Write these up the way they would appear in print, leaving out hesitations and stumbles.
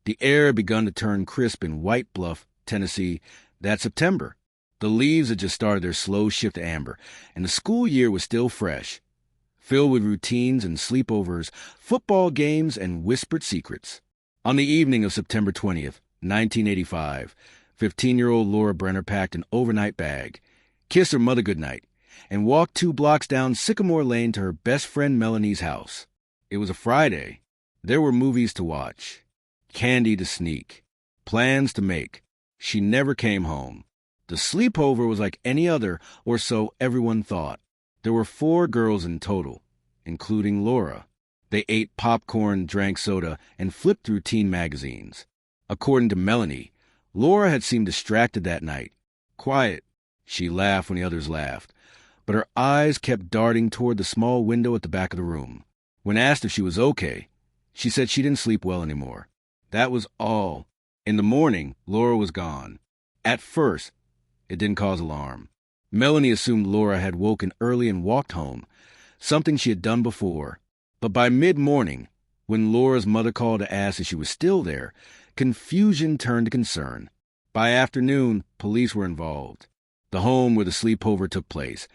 The air had begun to turn crisp in White Bluff, Tennessee, that September. The leaves had just started their slow shift to amber, and the school year was still fresh, filled with routines and sleepovers, football games, and whispered secrets. On the evening of September 20th, 1985, 15-year-old Laura Brenner packed an overnight bag, kissed her mother goodnight, and walked 2 blocks down Sycamore Lane to her best friend Melanie's house. It was a Friday. There were movies to watch, candy to sneak, plans to make. She never came home. The sleepover was like any other, or so everyone thought. There were 4 girls in total, including Laura. They ate popcorn, drank soda, and flipped through teen magazines. According to Melanie, Laura had seemed distracted that night. Quiet. She laughed when the others laughed, but her eyes kept darting toward the small window at the back of the room. When asked if she was okay, she said she didn't sleep well anymore. That was all. In the morning, Laura was gone. At first, it didn't cause alarm. Melanie assumed Laura had woken early and walked home, something she had done before. But by mid-morning, when Laura's mother called to ask if she was still there, confusion turned to concern. By afternoon, police were involved. The home where the sleepover took place,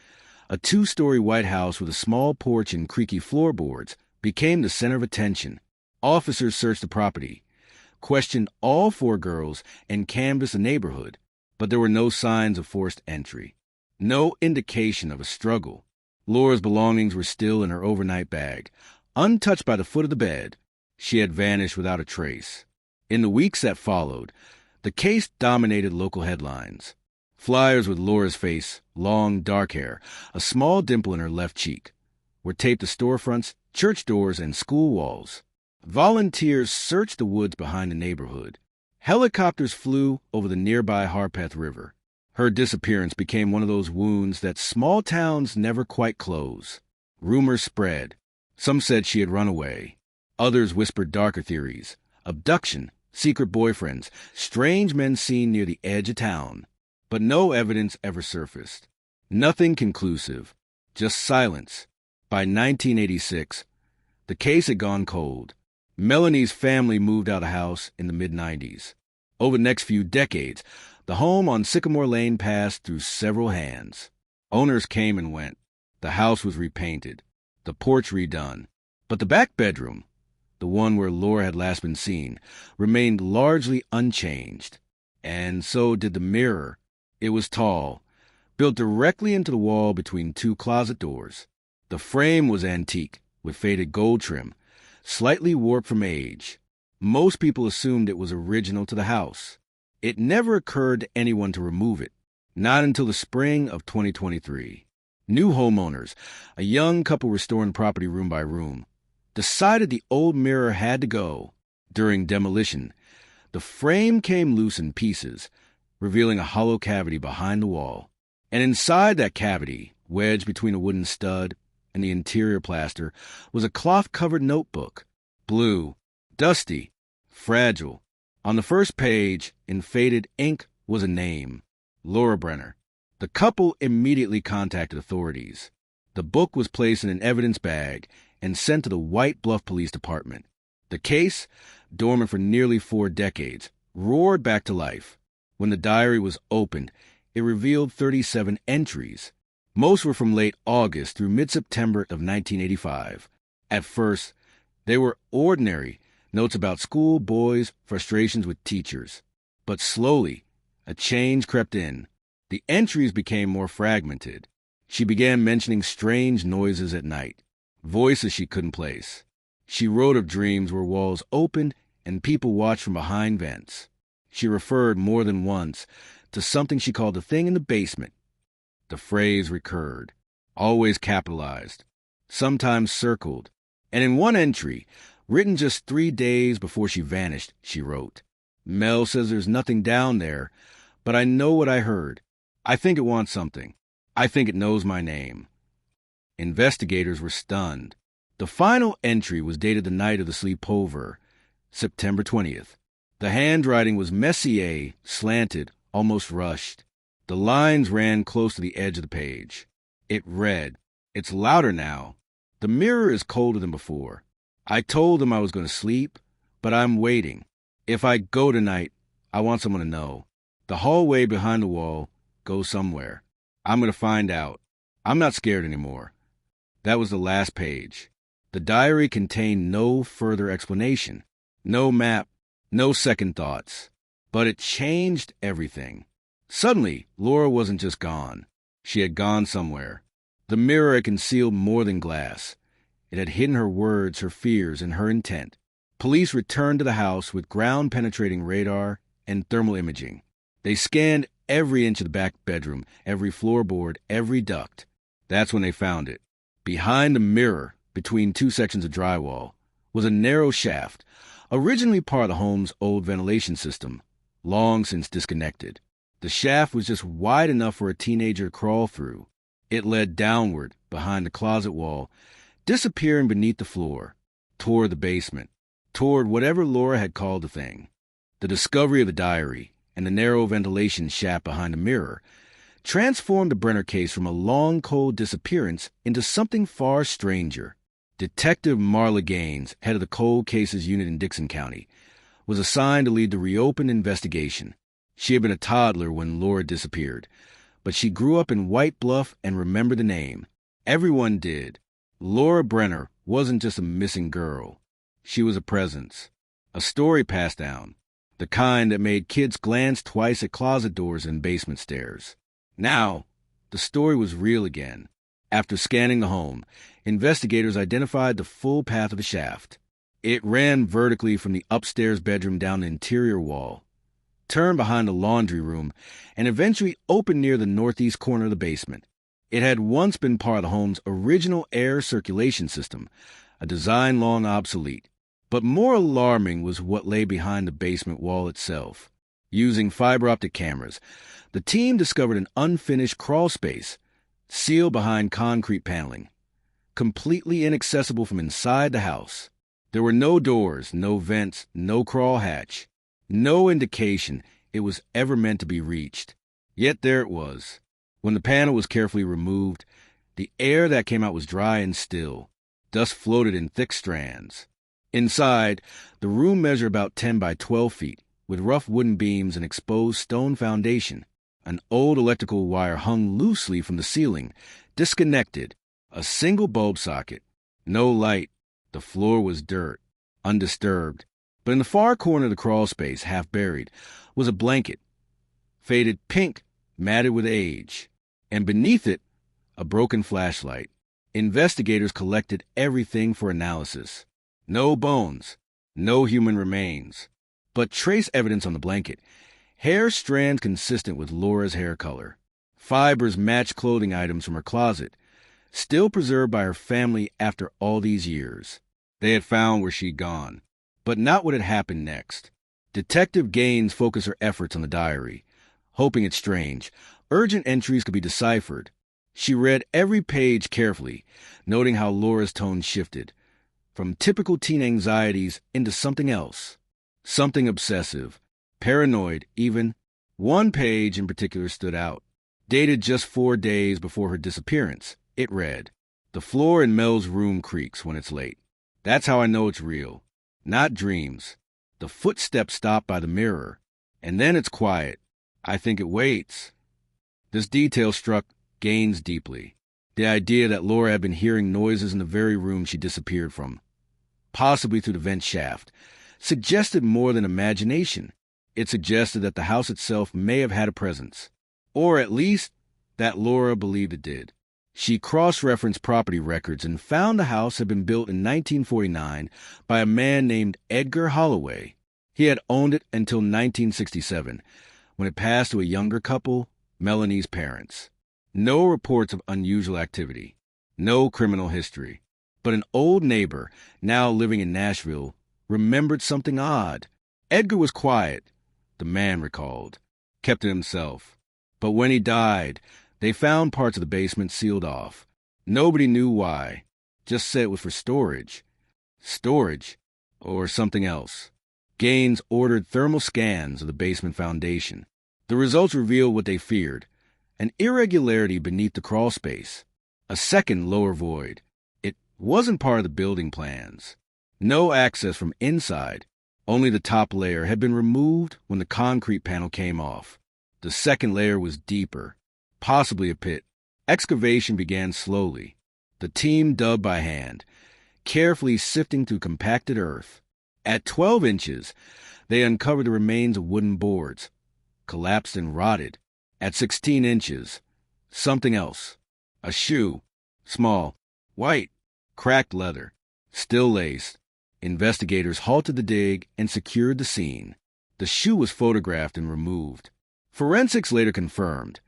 a 2-story white house with a small porch and creaky floorboards, became the center of attention. Officers searched the property, questioned all 4 girls, and canvassed the neighborhood, but there were no signs of forced entry. No indication of a struggle. Laura's belongings were still in her overnight bag, untouched by the foot of the bed. She had vanished without a trace. In the weeks that followed, the case dominated local headlines. Flyers with Laura's face, long dark hair, a small dimple in her left cheek, were taped to storefronts, church doors, and school walls. Volunteers searched the woods behind the neighborhood. Helicopters flew over the nearby Harpeth River. Her disappearance became one of those wounds that small towns never quite close. Rumors spread. Some said she had run away. Others whispered darker theories. Abduction, secret boyfriends, strange men seen near the edge of town. But no evidence ever surfaced. Nothing conclusive. Just silence. By 1986, the case had gone cold. Melanie's family moved out of the house in the mid-90s. Over the next few decades, the home on Sycamore Lane passed through several hands. Owners came and went. The house was repainted, the porch redone. But the back bedroom, the one where Laura had last been seen, remained largely unchanged. And so did the mirror. It was tall, built directly into the wall between 2 closet doors. The frame was antique, with faded gold trim, slightly warped from age. Most people assumed it was original to the house. It never occurred to anyone to remove it, not until the spring of 2023. New homeowners, a young couple restoring property room by room, decided the old mirror had to go. During demolition, the frame came loose in pieces, revealing a hollow cavity behind the wall. And inside that cavity, wedged between a wooden stud and the interior plaster, was a cloth-covered notebook. Blue, dusty, fragile. On the first page, in faded ink, was a name: Laura Brenner. The couple immediately contacted authorities. The book was placed in an evidence bag and sent to the White Bluff Police Department. The case, dormant for nearly 4 decades, roared back to life. When the diary was opened, it revealed 37 entries. Most were from late August through mid-September of 1985. At first, they were ordinary notes about school, boys, frustrations with teachers. But slowly, a change crept in. The entries became more fragmented. She began mentioning strange noises at night, voices she couldn't place. She wrote of dreams where walls opened and people watched from behind vents. She referred more than once to something she called the thing in the basement. The phrase recurred, always capitalized, sometimes circled. And in one entry, written just 3 days before she vanished, she wrote, "Mel says there's nothing down there, but I know what I heard. I think it wants something. I think it knows my name." Investigators were stunned. The final entry was dated the night of the sleepover, September 20th. The handwriting was Messier, slanted, almost rushed. The lines ran close to the edge of the page. It read, "It's louder now. The mirror is colder than before. I told them I was going to sleep, but I'm waiting. If I go tonight, I want someone to know. The hallway behind the wall goes somewhere. I'm going to find out. I'm not scared anymore. That was the last page. The diary contained no further explanation, no map, no second thoughts. But it changed everything. Suddenly, Laura wasn't just gone. She had gone somewhere. The mirror had concealed more than glass. It had hidden her words, her fears, and her intent. Police returned to the house with ground-penetrating radar and thermal imaging. They scanned every inch of the back bedroom, every floorboard, every duct. That's when they found it. Behind the mirror, between two sections of drywall, was a narrow shaft, originally part of the home's old ventilation system, long since disconnected. The shaft was just wide enough for a teenager to crawl through. It led downward, behind the closet wall, disappearing beneath the floor, toward the basement, toward whatever Laura had called the thing. The discovery of the diary and the narrow ventilation shaft behind the mirror transformed the Brenner case from a long, cold disappearance into something far stranger. Detective Marla Gaines, head of the Cold Cases Unit in Dixon County, was assigned to lead the reopened investigation. She had been a toddler when Laura disappeared, but she grew up in White Bluff and remembered the name. Everyone did. Laura Brenner wasn't just a missing girl. She was a presence, a story passed down, the kind that made kids glance twice at closet doors and basement stairs. Now, the story was real again. After scanning the home, investigators identified the full path of the shaft. It ran vertically from the upstairs bedroom down the interior wall, turned behind the laundry room, and eventually opened near the northeast corner of the basement. It had once been part of the home's original air circulation system, a design long obsolete. But more alarming was what lay behind the basement wall itself. Using fiber optic cameras, the team discovered an unfinished crawl space, sealed behind concrete paneling, completely inaccessible from inside the house. There were no doors, no vents, no crawl hatch, no indication it was ever meant to be reached. Yet there it was. When the panel was carefully removed, the air that came out was dry and still. Dust floated in thick strands. Inside, the room measured about 10 by 12 feet, with rough wooden beams and exposed stone foundation. An old electrical wire hung loosely from the ceiling, disconnected, a single bulb socket. No light. The floor was dirt, undisturbed. But in the far corner of the crawl space, half buried, was a blanket, faded pink, matted with age. And beneath it, a broken flashlight. Investigators collected everything for analysis. No bones, no human remains, but trace evidence on the blanket. Hair strands consistent with Laura's hair color. Fibers matched clothing items from her closet, still preserved by her family after all these years. They had found where she'd gone, but not what had happened next. Detective Gaines focused her efforts on the diary, hoping it's strange. Urgent entries could be deciphered. She read every page carefully, noting how Laura's tone shifted, from typical teen anxieties into something else, something obsessive, paranoid even. One page in particular stood out. Dated just 4 days before her disappearance, it read, "The floor in Mel's room creaks when it's late. That's how I know it's real. Not dreams. The footsteps stop by the mirror, and then it's quiet. I think it waits." This detail struck Gaines deeply. The idea that Laura had been hearing noises in the very room she disappeared from, possibly through the vent shaft, suggested more than imagination. It suggested that the house itself may have had a presence, or at least that Laura believed it did. She cross-referenced property records and found the house had been built in 1949 by a man named Edgar Holloway. He had owned it until 1967, when it passed to a younger couple, Melanie's parents. No reports of unusual activity, no criminal history. But an old neighbor, now living in Nashville, remembered something odd. Edgar was quiet, the man recalled, kept to himself. But when he died, they found parts of the basement sealed off. Nobody knew why, just said it was for storage. Storage, or something else. Gaines ordered thermal scans of the basement foundation. The results revealed what they feared, an irregularity beneath the crawl space, a second lower void. It wasn't part of the building plans. No access from inside, Only the top layer had been removed when the concrete panel came off. The second layer was deeper, possibly a pit. Excavation began slowly. The team dug by hand, carefully sifting through compacted earth. At 12 inches, they uncovered the remains of wooden boards, collapsed and rotted. At 16 inches, something else. A shoe, small, white, cracked leather, still laced. Investigators halted the dig and secured the scene. The shoe was photographed and removed. Forensics later confirmed.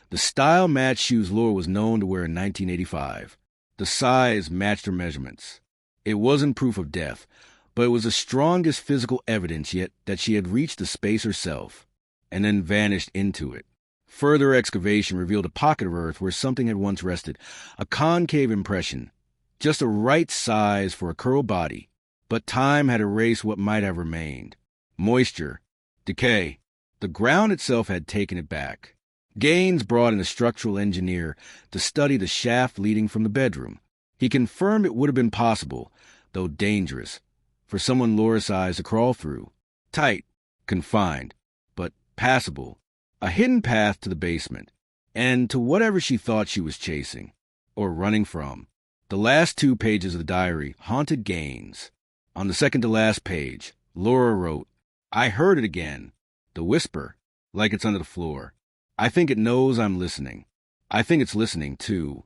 The style matched shoes Laura was known to wear in 1985. The size matched her measurements. It wasn't proof of death, but it was the strongest physical evidence yet that she had reached the space herself, and then vanished into it. Further excavation revealed a pocket of earth where something had once rested, a concave impression, just the right size for a curled body. But time had erased what might have remained. Moisture, decay. The ground itself had taken it back. Gaines brought in a structural engineer to study the shaft leading from the bedroom. He confirmed it would have been possible, though dangerous, for someone Laura's size to crawl through. Tight, confined, but passable. A hidden path to the basement, and to whatever she thought she was chasing, or running from. The last 2 pages of the diary haunted Gaines. On the second-to-last page, Laura wrote, "I heard it again. The whisper, like it's under the floor. I think it knows I'm listening. I think it's listening, too."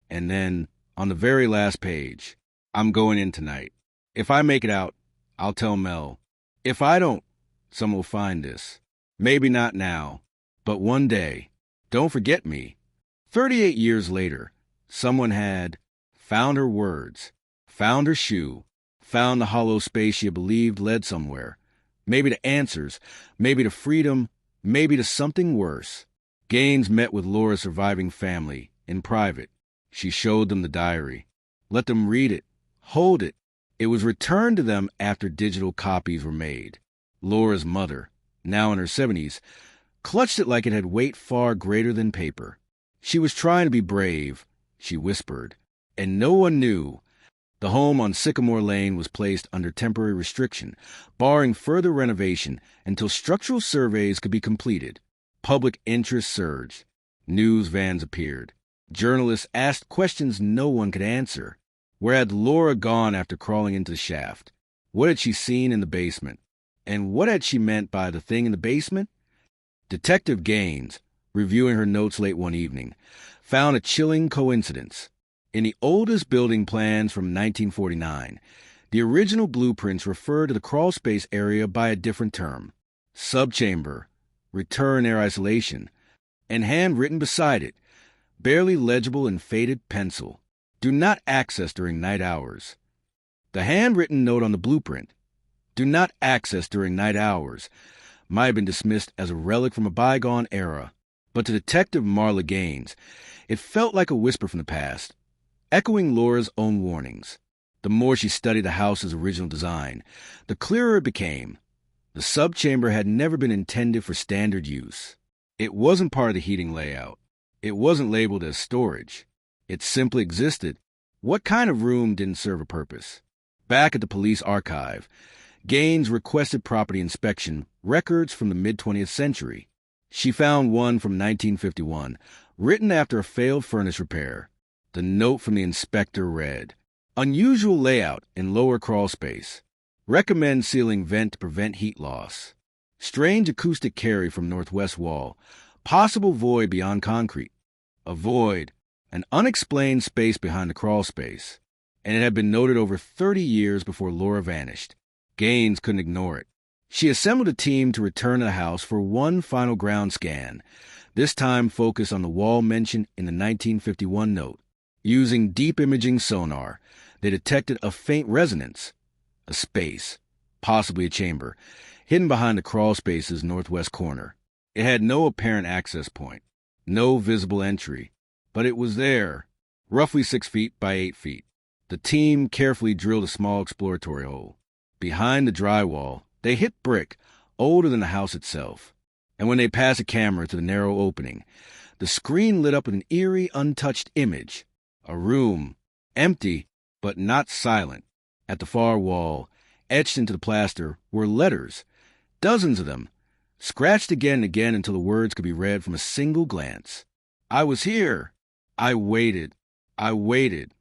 And then, on the very last page, "I'm going in tonight. If I make it out, I'll tell Mel. If I don't, someone will find this. Maybe not now, but one day. Don't forget me." 38 years later, someone had found her words, found her shoe, found the hollow space she had believed led somewhere. Maybe to answers, maybe to freedom, maybe to something worse. Gaines met with Laura's surviving family in private. She showed them the diary. Let them read it, hold it. It was returned to them after digital copies were made. Laura's mother, now in her 70s, clutched it like it had weight far greater than paper. She was trying to be brave, she whispered, and no one knew. The home on Sycamore Lane was placed under temporary restriction, barring further renovation until structural surveys could be completed. Public interest surged. News vans appeared. Journalists asked questions no one could answer. Where had Laura gone after crawling into the shaft? What had she seen in the basement? And what had she meant by the thing in the basement? Detective Gaines, reviewing her notes late one evening, found a chilling coincidence. In the oldest building plans from 1949, the original blueprints refer to the crawlspace area by a different term: subchamber, return air isolation, and handwritten beside it, barely legible in faded pencil, "Do not access during night hours." The handwritten note on the blueprint, "Do not access during night hours," might have been dismissed as a relic from a bygone era, but to Detective Marla Gaines, it felt like a whisper from the past, echoing Laura's own warnings. The more she studied the house's original design, the clearer it became. The subchamber had never been intended for standard use. It wasn't part of the heating layout. It wasn't labeled as storage. It simply existed. What kind of room didn't serve a purpose? Back at the police archive, Gaines requested property inspection records from the mid-20th century. She found one from 1951, written after a failed furnace repair. The note from the inspector read, "Unusual layout in lower crawl space. Recommend sealing vent to prevent heat loss. Strange acoustic carry from northwest wall. Possible void beyond concrete." A void, an unexplained space behind the crawl space. And it had been noted over 30 years before Laura vanished. Gaines couldn't ignore it. She assembled a team to return to the house for one final ground scan, this time focused on the wall mentioned in the 1951 note. Using deep imaging sonar, they detected a faint resonance, a space, possibly a chamber, hidden behind the crawl space's northwest corner. It had no apparent access point, no visible entry, but it was there, roughly 6 feet by 8 feet. The team carefully drilled a small exploratory hole. Behind the drywall, they hit brick, older than the house itself. And when they passed a camera to the narrow opening, the screen lit up with an eerie, untouched image. A room, empty, but not silent. At the far wall, Etched into the plaster were letters, dozens of them, scratched again and again until the words could be read from a single glance. I was here. I waited. I waited.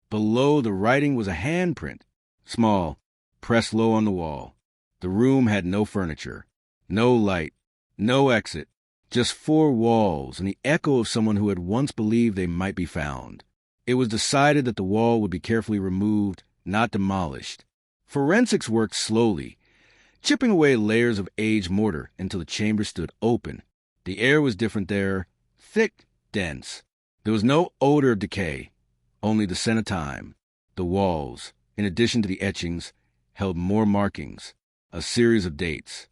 Below the writing was a handprint, small, pressed low on the wall. The room had no furniture, no light, no exit, just four walls and the echo of someone who had once believed they might be found. It was decided that the wall would be carefully removed, not demolished. Forensics worked slowly, chipping away layers of aged mortar until the chamber stood open. The air was different there, thick, dense. There was no odor of decay, only the scent of time. The walls, in addition to the etchings, held more markings, a series of dates.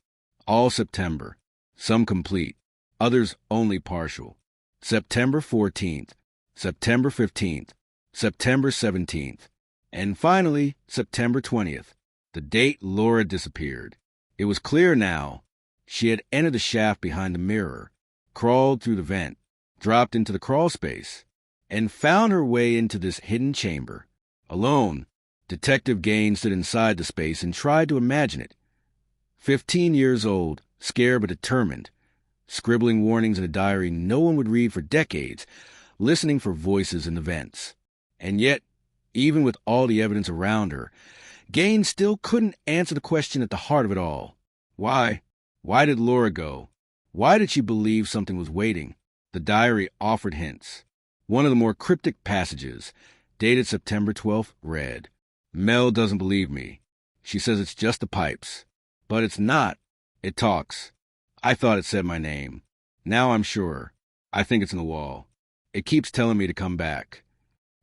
All September, some complete, others only partial. September 14th, September 15th, September 17th, and finally September 20th, the date Laura disappeared. It was clear now. She had entered the shaft behind the mirror, crawled through the vent, dropped into the crawl space, and found her way into this hidden chamber. Alone, Detective Gaines stood inside the space and tried to imagine it. 15 years old, scared but determined, scribbling warnings in a diary no one would read for decades, listening for voices in the vents. And yet, even with all the evidence around her, Gaines still couldn't answer the question at the heart of it all. Why? Why did Laura go? Why did she believe something was waiting? The diary offered hints. One of the more cryptic passages, dated September 12th, read, "Mel doesn't believe me. She says it's just the pipes. But it's not. It talks. I thought it said my name. Now I'm sure. I think it's in the wall. It keeps telling me to come back."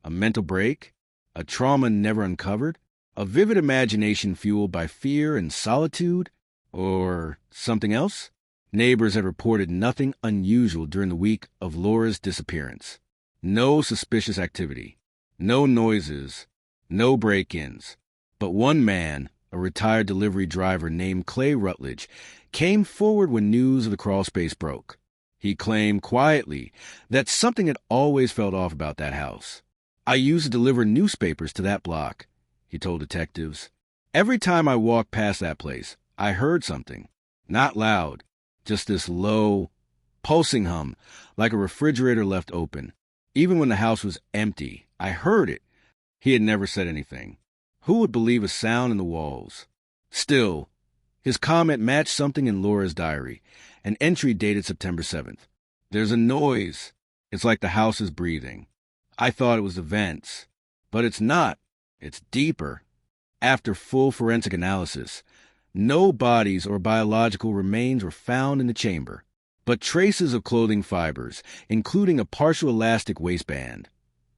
A mental break? A trauma never uncovered? A vivid imagination fueled by fear and solitude? Or something else? Neighbors had reported nothing unusual during the week of Laura's disappearance. No suspicious activity. No noises. No break-ins. But one man, a retired delivery driver named Clay Rutledge, came forward when news of the crawlspace broke. He claimed quietly that something had always felt off about that house. "I used to deliver newspapers to that block," he told detectives. "Every time I walked past that place, I heard something. Not loud, just this low, pulsing hum, like a refrigerator left open. Even when the house was empty, I heard it." He had never said anything. Who would believe a sound in the walls? Still, his comment matched something in Laura's diary, an entry dated September 7th. "There's a noise. It's like the house is breathing. I thought it was the vents. But it's not. It's deeper." After full forensic analysis, no bodies or biological remains were found in the chamber, but traces of clothing fibers, including a partial elastic waistband,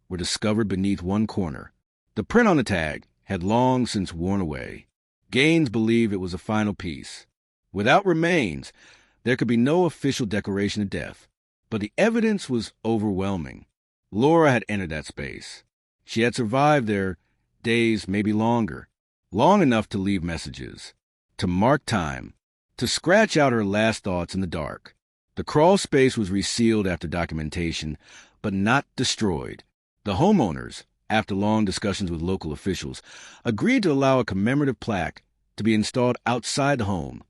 were discovered beneath one corner. The print on the tag had long since worn away. Gaines believed it was a final piece. Without remains, there could be no official declaration of death, but the evidence was overwhelming. Laura had entered that space. She had survived there days, maybe longer, long enough to leave messages, to mark time, to scratch out her last thoughts in the dark. The crawl space was resealed after documentation, but not destroyed. The homeowners, after long discussions with local officials, agreed to allow a commemorative plaque to be installed outside the home,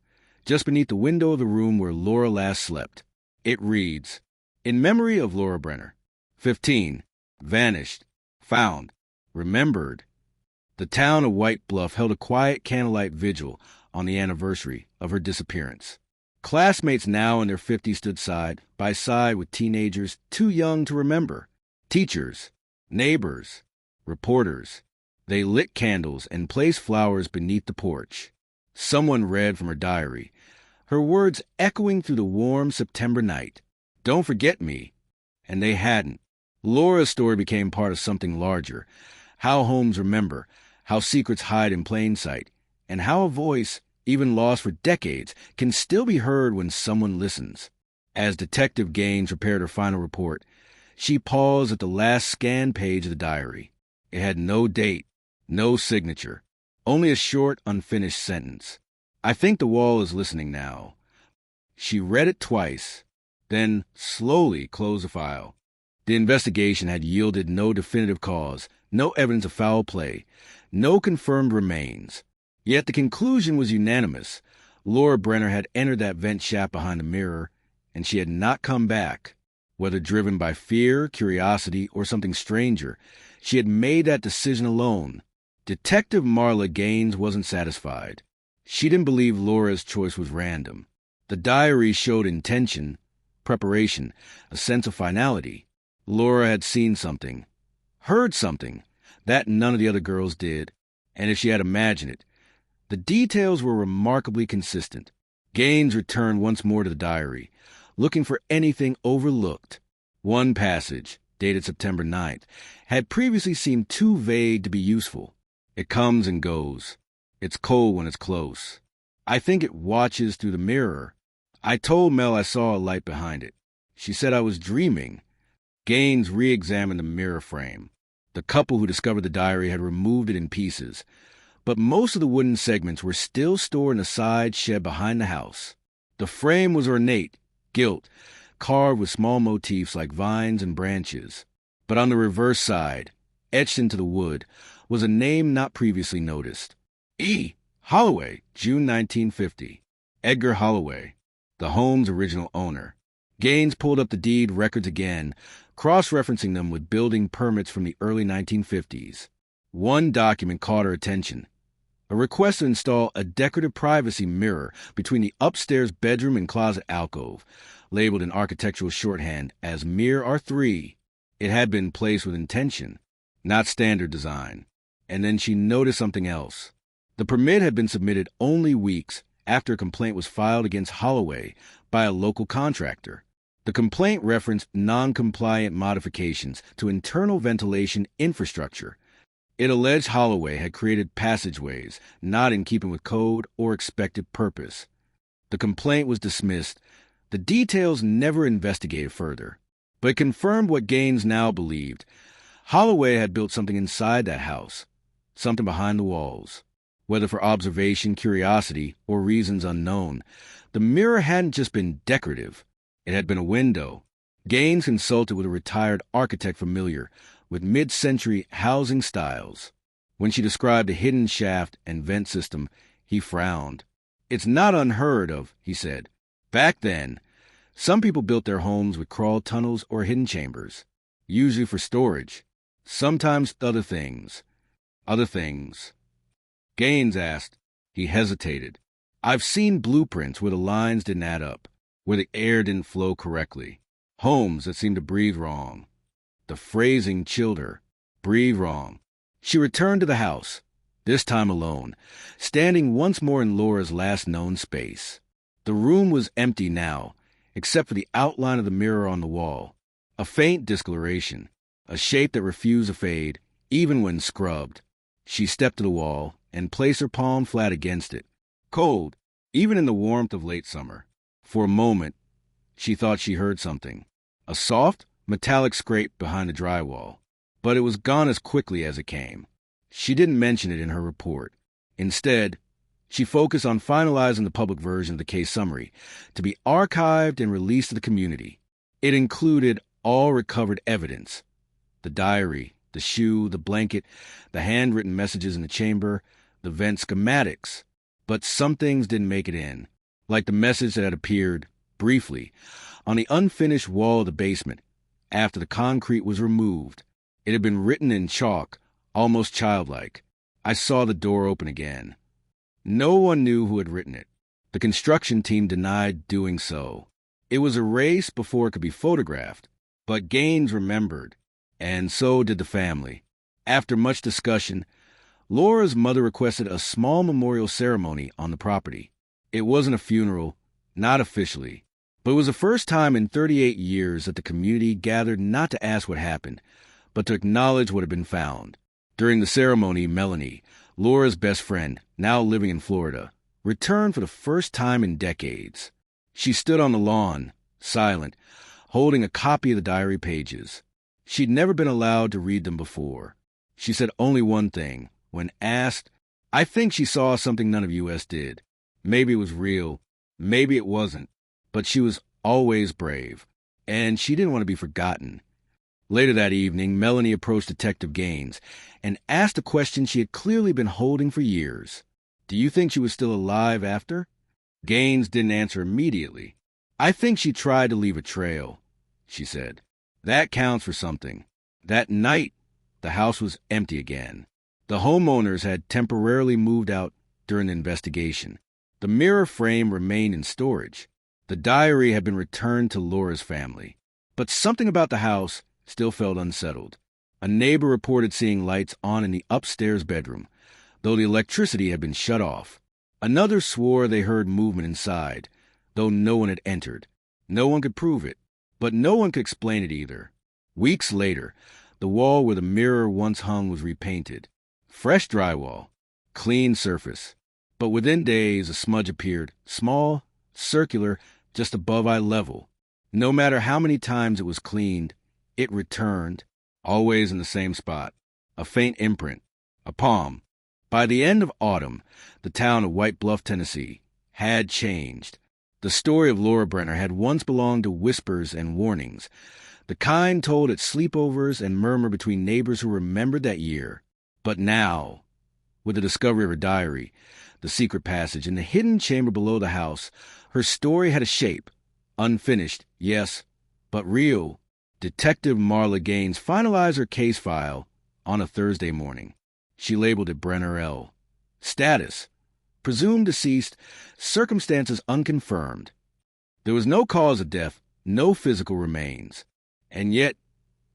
just beneath the window of the room where Laura last slept. It reads, "In memory of Laura Brenner, 15, vanished, found, remembered." The town of White Bluff held a quiet candlelight vigil on the anniversary of her disappearance. Classmates now in their 50s stood side by side with teenagers too young to remember. Teachers, neighbors, reporters. They lit candles and placed flowers beneath the porch. Someone read from her diary, her words echoing through the warm September night. "Don't forget me." And they hadn't. Laura's story became part of something larger. How homes remember, how secrets hide in plain sight, and how a voice, even lost for decades, can still be heard when someone listens. As Detective Gaines prepared her final report, she paused at the last scanned page of the diary. It had no date, no signature, only a short, unfinished sentence. "I think the wall is listening now." She read it twice, then slowly closed the file. The investigation had yielded no definitive cause, no evidence of foul play, no confirmed remains. Yet the conclusion was unanimous. Laura Brenner had entered that vent shaft behind the mirror, and she had not come back. Whether driven by fear, curiosity, or something stranger, she had made that decision alone. Detective Marla Gaines wasn't satisfied. She didn't believe Laura's choice was random. The diary showed intention, preparation, a sense of finality. Laura had seen something, heard something, that none of the other girls did, and if she had imagined it, the details were remarkably consistent. Gaines returned once more to the diary, looking for anything overlooked. One passage, dated September 9th, had previously seemed too vague to be useful. It comes and goes. It's cold when it's close. I think it watches through the mirror. I told Mel I saw a light behind it. She said I was dreaming. Gaines re-examined the mirror frame. The couple who discovered the diary had removed it in pieces, but most of the wooden segments were still stored in a side shed behind the house. The frame was ornate, gilt, carved with small motifs like vines and branches. But on the reverse side, etched into the wood, was a name not previously noticed. E. Holloway, June 1950. Edgar Holloway, the home's original owner. Gaines pulled up the deed records again, cross-referencing them with building permits from the early 1950s. One document caught her attention. A request to install a decorative privacy mirror between the upstairs bedroom and closet alcove, labeled in architectural shorthand as Mirror R3. It had been placed with intention, not standard design. And then she noticed something else. The permit had been submitted only weeks after a complaint was filed against Holloway by a local contractor. The complaint referenced non-compliant modifications to internal ventilation infrastructure. It alleged Holloway had created passageways not in keeping with code or expected purpose. The complaint was dismissed. The details never investigated further, but it confirmed what Gaines now believed. Holloway had built something inside that house, something behind the walls. Whether for observation, curiosity, or reasons unknown, the mirror hadn't just been decorative. It had been a window. Gaines consulted with a retired architect familiar with mid-century housing styles. When she described the hidden shaft and vent system, he frowned. "It's not unheard of," he said. "Back then, some people built their homes with crawl tunnels or hidden chambers, usually for storage, sometimes other things. Other things." Gaines asked. He hesitated. "I've seen blueprints where the lines didn't add up, where the air didn't flow correctly. Homes that seemed to breathe wrong." The phrasing chilled her. Breathe wrong. She returned to the house, this time alone, standing once more in Laura's last known space. The room was empty now, except for the outline of the mirror on the wall. A faint discoloration, a shape that refused to fade, even when scrubbed. She stepped to the wall and placed her palm flat against it. Cold, even in the warmth of late summer. For a moment, she thought she heard something. A soft, metallic scrape behind the drywall. But it was gone as quickly as it came. She didn't mention it in her report. Instead, she focused on finalizing the public version of the case summary to be archived and released to the community. It included all recovered evidence: the diary, the shoe, the blanket, the handwritten messages in the chamber, the vent schematics. But some things didn't make it in, like the message that had appeared, briefly, on the unfinished wall of the basement after the concrete was removed. It had been written in chalk, almost childlike. "I saw the door open again." No one knew who had written it. The construction team denied doing so. It was erased before it could be photographed. But Gaines remembered, and so did the family. After much discussion, Laura's mother requested a small memorial ceremony on the property. It wasn't a funeral, not officially, but it was the first time in 38 years that the community gathered not to ask what happened, but to acknowledge what had been found. During the ceremony, Melanie, Laura's best friend, now living in Florida, returned for the first time in decades. She stood on the lawn, silent, holding a copy of the diary pages. She'd never been allowed to read them before. She said only one thing. When asked, I think she saw something none of us did. Maybe it was real, maybe it wasn't, but she was always brave, and she didn't want to be forgotten. Later that evening, Melanie approached Detective Gaines and asked a question she had clearly been holding for years. Do you think she was still alive after? Gaines didn't answer immediately. I think she tried to leave a trail, she said. That counts for something. That night, the house was empty again. The homeowners had temporarily moved out during the investigation. The mirror frame remained in storage. The diary had been returned to Laura's family. But something about the house still felt unsettled. A neighbor reported seeing lights on in the upstairs bedroom, though the electricity had been shut off. Another swore they heard movement inside, though no one had entered. No one could prove it, but no one could explain it either. Weeks later, the wall where the mirror once hung was repainted. Fresh drywall, clean surface. But within days, a smudge appeared, small, circular, just above eye level. No matter how many times it was cleaned, it returned, always in the same spot. A faint imprint, a palm. By the end of autumn, the town of White Bluff, Tennessee, had changed. The story of Laura Brenner had once belonged to whispers and warnings, the kind told at sleepovers and murmured between neighbors who remembered that year. But now, with the discovery of her diary, the secret passage, and the hidden chamber below the house, her story had a shape. Unfinished, yes, but real. Detective Marla Gaines finalized her case file on a Thursday morning. She labeled it Brenner L. Status: presumed deceased, circumstances unconfirmed. There was no cause of death, no physical remains. And yet,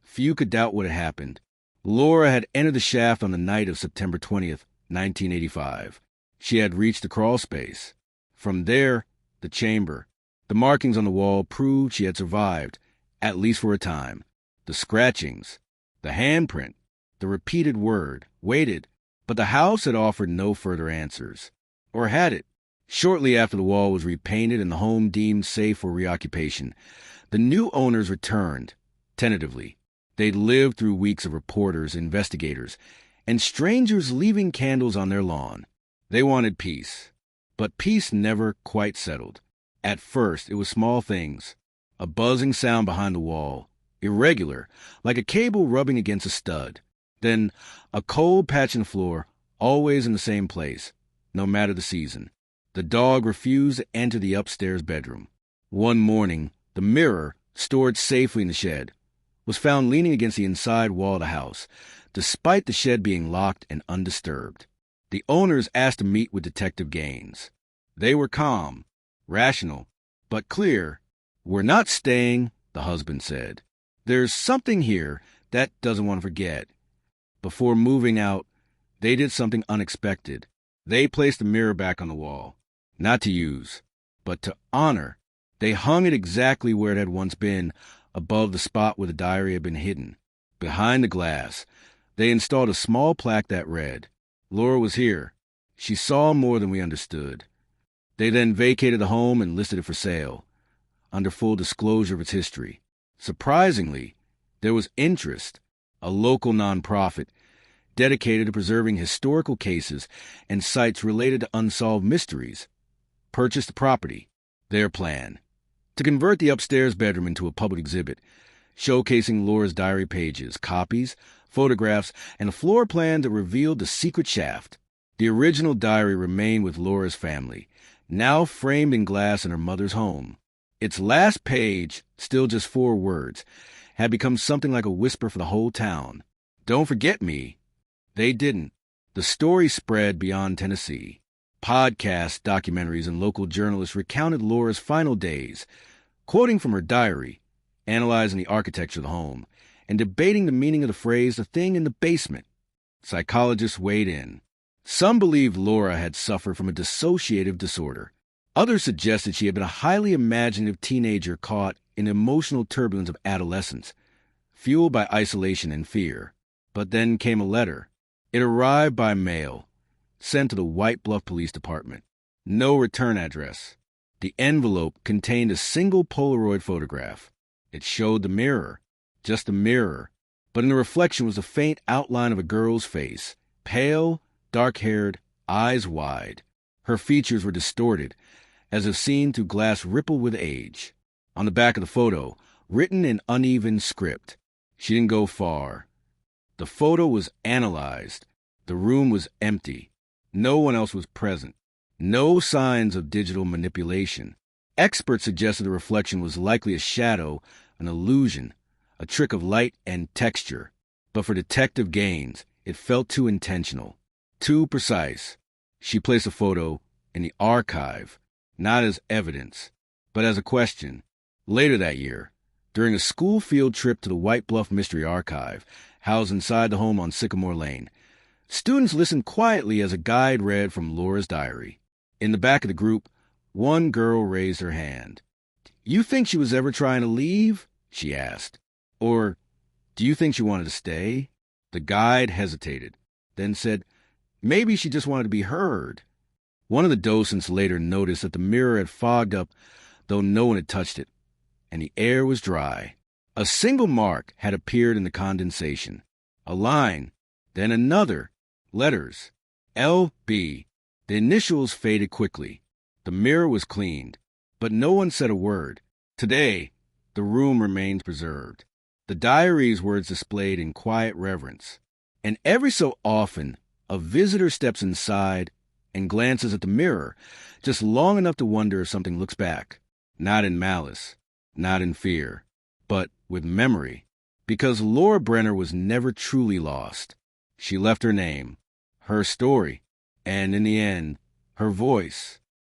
few could doubt what had happened. Laura had entered the shaft on the night of September 20th, 1985. She had reached the crawl space. From there, the chamber. The markings on the wall proved she had survived, at least for a time. The scratchings, the handprint, the repeated word, waited, but the house had offered no further answers. Or had it? Shortly after the wall was repainted and the home deemed safe for reoccupation, the new owners returned, tentatively. They'd lived through weeks of reporters, investigators, and strangers leaving candles on their lawn. They wanted peace, but peace never quite settled. At first, it was small things. A buzzing sound behind the wall, irregular, like a cable rubbing against a stud. Then, a cold patch in the floor, always in the same place, no matter the season. The dog refused to enter the upstairs bedroom. One morning, the mirror, stored safely in the shed, was found leaning against the inside wall of the house, despite the shed being locked and undisturbed. The owners asked to meet with Detective Gaines. They were calm, rational, but clear. "We're not staying," the husband said. "There's something here that doesn't want to forget." Before moving out, they did something unexpected. They placed the mirror back on the wall, not to use, but to honor. They hung it exactly where it had once been, above the spot where the diary had been hidden. Behind the glass, they installed a small plaque that read, "Laura was here. She saw more than we understood." They then vacated the home and listed it for sale, under full disclosure of its history. Surprisingly, there was interest. A local nonprofit dedicated to preserving historical cases and sites related to unsolved mysteries purchased the property. Their plan: to convert the upstairs bedroom into a public exhibit, showcasing Laura's diary pages, copies, photographs, and a floor plan that revealed the secret shaft. The original diary remained with Laura's family, now framed in glass in her mother's home. Its last page, still just 4 words, had become something like a whisper for the whole town. "Don't forget me." They didn't. The story spread beyond Tennessee. Podcasts, documentaries, and local journalists recounted Laura's final days, quoting from her diary, analyzing the architecture of the home, and debating the meaning of the phrase "the thing in the basement." Psychologists weighed in. Some believed Laura had suffered from a dissociative disorder. Others suggested she had been a highly imaginative teenager caught in the emotional turbulence of adolescence, fueled by isolation and fear. But then came a letter. It arrived by mail, sent to the White Bluff Police Department. No return address. The envelope contained a single Polaroid photograph. It showed the mirror, just a mirror, but in the reflection was the faint outline of a girl's face, pale, dark-haired, eyes wide. Her features were distorted, as if seen through glass rippled with age. On the back of the photo, written in uneven script, "She didn't go far." The photo was analyzed. The room was empty. No one else was present. No signs of digital manipulation. Experts suggested the reflection was likely a shadow, an illusion, a trick of light and texture. But for Detective Gaines, it felt too intentional, too precise. She placed a photo in the archive, not as evidence, but as a question. Later that year, during a school field trip to the White Bluff Mystery Archive, housed inside the home on Sycamore Lane, students listened quietly as a guide read from Laura's diary. In the back of the group, one girl raised her hand. "You think she was ever trying to leave?" she asked. "Or do you think she wanted to stay?" The guide hesitated, then said, "Maybe she just wanted to be heard." One of the docents later noticed that the mirror had fogged up, though no one had touched it, and the air was dry. A single mark had appeared in the condensation. A line, then another. Letters. L.B. The initials faded quickly. The mirror was cleaned, but no one said a word. Today, the room remains preserved. The diary's words displayed in quiet reverence. And every so often, a visitor steps inside and glances at the mirror, just long enough to wonder if something looks back. Not in malice, not in fear, but with memory. Because Laura Brenner was never truly lost. She left her name, her story, and in the end, her voice.